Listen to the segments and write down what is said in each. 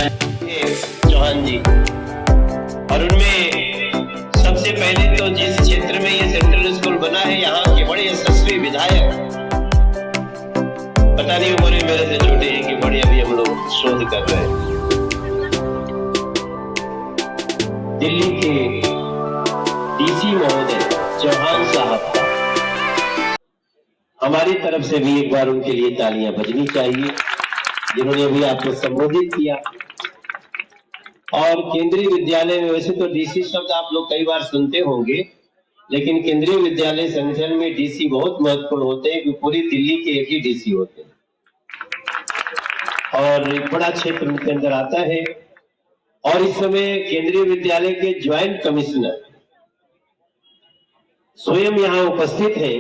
चौहान जी, और उनमें सबसे पहले तो जिस क्षेत्र में ये सेंट्रल स्कूल बना है, यहाँ के बड़े यशस्वी विधायक, पता नहीं उम्र में मेरे से छोटे हैं कि बड़े अभी हम लोग शोध कर रहे हैं, दिल्ली के डीसी महोदय चौहान साहब का हमारी तरफ से भी एक बार उनके लिए तालियां बजनी चाहिए, जिन्होंने अभी आपको संबोधित किया। और केंद्रीय विद्यालय में, वैसे तो डीसी शब्द आप लोग कई बार सुनते होंगे, लेकिन केंद्रीय विद्यालय संगठन में डीसी बहुत महत्वपूर्ण होते हैं, क्योंकि पूरी दिल्ली के एक ही डीसी होते हैं और एक बड़ा क्षेत्र उनके अंदर आता है। और इस समय केंद्रीय विद्यालय के ज्वाइंट कमिश्नर स्वयं यहाँ उपस्थित है,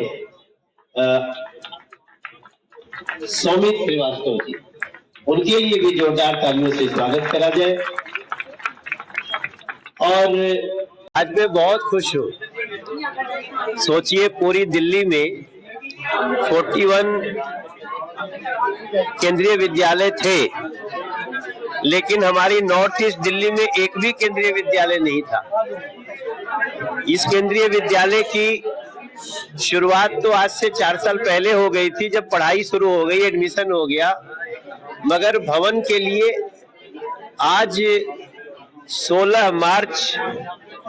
सौमित श्रीवास्तव जी, उनके लिए भी जोरदार तालियों से स्वागत करा जाए। और आज मैं बहुत खुश हूँ। सोचिए, पूरी दिल्ली में 41 केंद्रीय विद्यालय थे, लेकिन हमारी नॉर्थ ईस्ट दिल्ली में एक भी केंद्रीय विद्यालय नहीं था। इस केंद्रीय विद्यालय की शुरुआत तो आज से 4 साल पहले हो गई थी, जब पढ़ाई शुरू हो गई, एडमिशन हो गया, मगर भवन के लिए आज 16 मार्च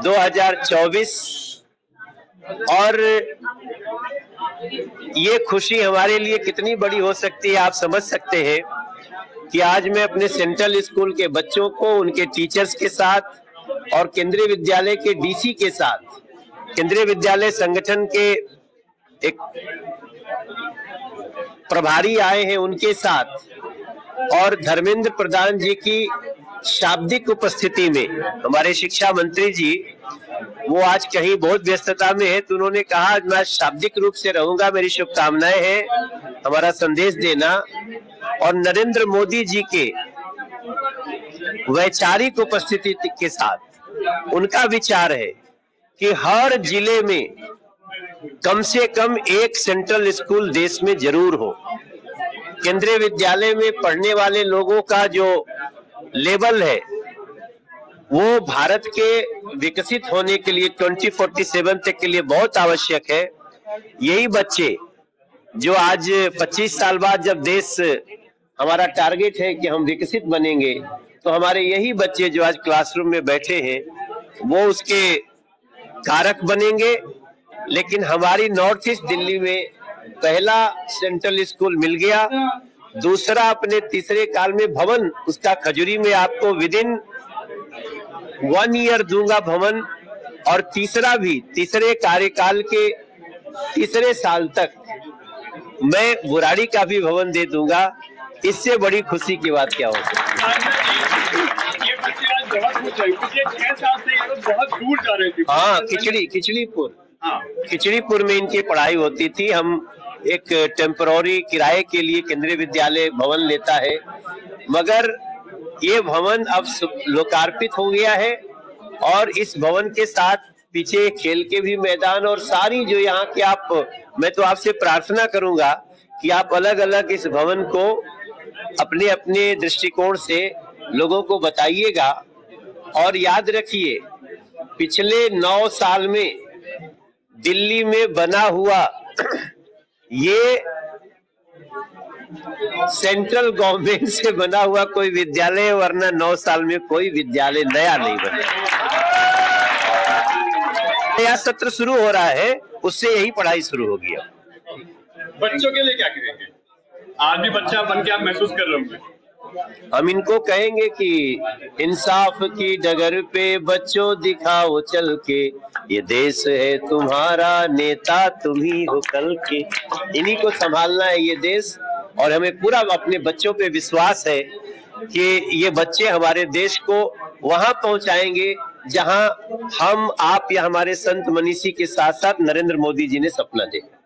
2024 और ये खुशी हमारे लिए कितनी बड़ी हो सकती है, आप समझ सकते हैं कि आज मैं अपने सेंट्रल स्कूल के बच्चों को, उनके टीचर्स के साथ और केंद्रीय विद्यालय के डीसी के साथ, केंद्रीय विद्यालय संगठन के एक प्रभारी आए हैं उनके साथ, और धर्मेंद्र प्रधान जी की शाब्दिक उपस्थिति में, हमारे शिक्षा मंत्री जी वो आज कहीं बहुत व्यस्तता में है, तो उन्होंने कहा मैं शाब्दिक रूप से रहूंगा, मेरी शुभकामनाएं हैं, हमारा संदेश देना। और नरेंद्र मोदी जी के वैचारिक उपस्थिति के साथ उनका विचार है कि हर जिले में कम से कम एक सेंट्रल स्कूल देश में जरूर हो। केंद्रीय विद्यालय में पढ़ने वाले लोगों का जो लेवल है वो भारत के विकसित होने के लिए 2047 तक के लिए बहुत आवश्यक है। यही बच्चे जो आज 25 साल बाद, जब देश, हमारा टारगेट है कि हम विकसित बनेंगे, तो हमारे यही बच्चे जो आज क्लासरूम में बैठे हैं वो उसके कारक बनेंगे। लेकिन हमारी नॉर्थ ईस्ट दिल्ली में पहला सेंट्रल स्कूल मिल गया, दूसरा अपने तीसरे काल में भवन, उसका खजूरी में आपको विदिन 1 ईयर दूंगा भवन, और तीसरा भी तीसरे कार्यकाल के तीसरे साल तक मैं बुराड़ी का भी भवन दे दूंगा। इससे बड़ी खुशी की बात क्या हो सकती है। हाँ, खिचड़ीपुर में इनकी पढ़ाई होती थी। हम एक टेम्पररी किराए के लिए केंद्रीय विद्यालय भवन लेता है, मगर ये भवन अब लोकार्पित हो गया है, और इस भवन के साथ पीछे खेल के भी मैदान और सारी जो यहाँ के, आप, मैं तो आपसे प्रार्थना करूंगा कि आप अलग अलग इस भवन को अपने अपने दृष्टिकोण से लोगों को बताइएगा। और याद रखिए पिछले 9 साल में दिल्ली में बना हुआ ये सेंट्रल गवर्नमेंट से बना हुआ कोई विद्यालय, वरना 9 साल में कोई विद्यालय नया नहीं बना। नया सत्र शुरू हो रहा है, उससे यही पढ़ाई शुरू होगी। बच्चों के लिए क्या करेंगे? आज भी बच्चा बन के आप महसूस कर रहे होंगे। हम इनको कहेंगे कि इंसाफ की डगर पे बच्चों दिखाओ चल के, ये देश है तुम्हारा, नेता तुम ही हो कल के। इन्हीं को संभालना है ये देश, और हमें पूरा अपने बच्चों पे विश्वास है कि ये बच्चे हमारे देश को वहां पहुंचाएंगे जहां हम, आप या हमारे संत मनीषी के साथ साथ नरेंद्र मोदी जी ने सपना देखा।